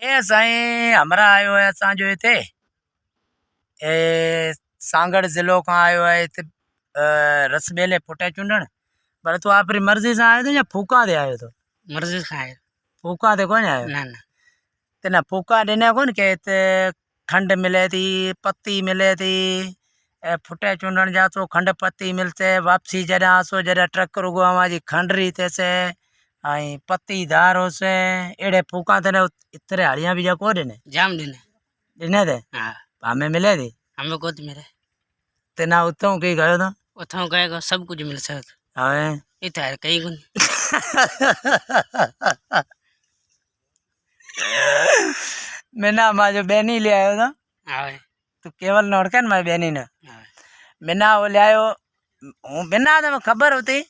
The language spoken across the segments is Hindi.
ए साईं हमरा आयो है असांजो हिते ए सांगड़ ज़िलो का आयो है हिते रसबेले पुटे चूंडण पर तू आपरी मर्जी से आयो तो या फूका दे आयो तो मर्जी से आयो फूका दे कोन आयो ना ना ते ना फूका देने कोन के हिते खंड मिले थी पत्ती मिले थी फुटे चूंडण जा तो खंड पत्ती मिलते वापसी जरा आसो जरा ट्रक रुगो हमारी खंडरी थे से आई पत्ती धार हो से एड़े फूका तेने इतरे हड़ियां भी जा को देने जाम दिने दिने दे हाँ हमें मिले थी हमें गोद मेरे ते ना उतो की गयो तो उथों गएगा सब कुछ मिल सकता हवे इतना है कहीं गुन मैंने माजो बेनी ले आयो था आवे तो केवल नोड़कन मारी बेनी ने आवे मैंने वो ले आयो हूँ बिना तो खबर होती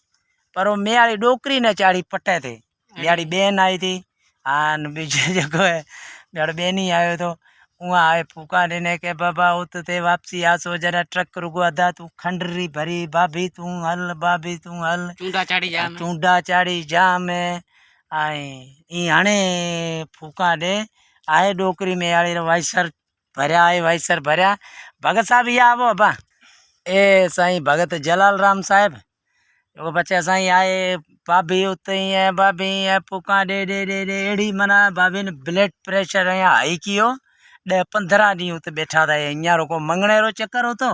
पर वो मेरी डोकरी ने चाड़ी पट्टे थे मेरी बेन आई थी आन बीजे जगह है मेरा बेनी आयो तो वहाँ आए फूका देने के बाबा उत थे वापसी आसो जरा ट्रक रुगो अदा तू खंडरी भरी भाभी तू हल भाभी तू हल चूंडा चाड़ी जाम चूंडा चाड़ी जाम आई ई हाणे फूका दे आए डोकरी में आड़ी वाइसर भरिया आए वाइसर भरिया भगत साहब ये आवो बा ए साईं भगत जलाल राम साहब वो बच्चे साईं आए भाभी उते ही है भाभी है फूका दे दे दे दे एड़ी मना भाभी ने ब्लड प्रेशर अँ हाई कियो 10-15 डी उते बैठा था अँ को मंगणे रो चक्कर हो तो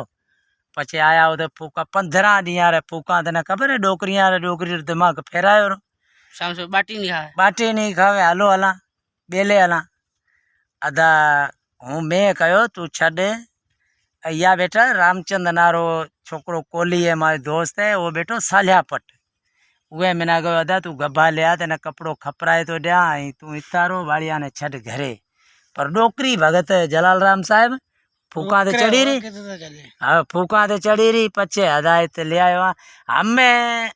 पछे आया उते फूका 15 डी यार फूका तने खबर है डोकरी यार डोकरी दिमाग फेरायो रो शाम से बाटी नहीं खाए बाटी नहीं खावे हलो हला बेले हला अदा हूँ मैं कहो तू छे या बेटा रामचंद नारो छोकरो कोली है मारो दोस्त है वो बेटो सालिया पट उहे मैंने कहो अदा तू गभा लिया तेने कपड़ो खपराए तो दिया तू इतारो वाड़िया ने छड़ घरे पर डोकरी भगत जलाल राम साहब फूका ते चढ़ी रही हाँ फूका ते चढ़ी रही पछे हदायत ले आयो हमें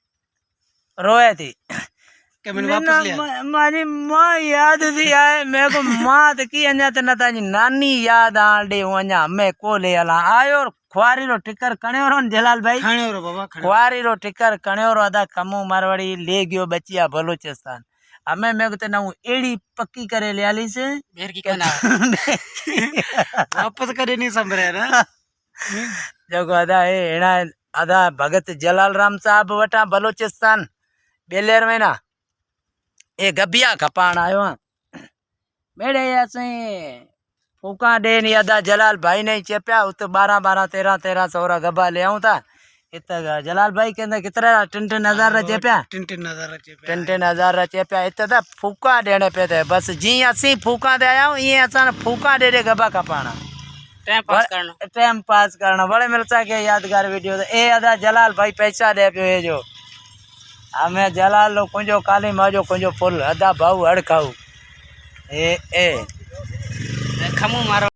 रोए थी के मैंने वापस लिया मारी माँ याद थी आए मेरे को माँ तो की अञा ते नता जी नानी याद आंडे अञा हमें को ले आला आयो ख्वारी रो टिकर कणियो रो जलाल भाई खाने रो बाबा ख्वारी रो टिकर कणियो रो अदा कमो मारवाड़ी ले गयो बचिया बलोचिस्तान हमें मैं कहते ना एड़ी पक्की करे ले आली से बेर की कना वापस करे नहीं संभरे ना जगो अदा ए एना अदा भगत जलाल राम साहब वटा बलोचिस्तान बेलेर में ना ए गबिया खपाण आयो मेरे असी फूका दे नी अदा जलाल भाई ने चेपिया उत 12 13 सोरा गबा ले आऊं था इत जलाल भाई कहंदा कितरा 3-3 चेपिया 3-3 चेपिया इत दा फूका देने पे थे बस जी असी फूका दे आया ये असा फूका दे गबा खपाणा टाइम पास करना बड़े मिलता के यादगार वीडियो ए अदा जलाल भाई पैसा दे पियो ए जो हमें जलाल लो कुंजो काली माजो कुंजो फुल अदा भाऊ हड़काऊ ए खमू मारो।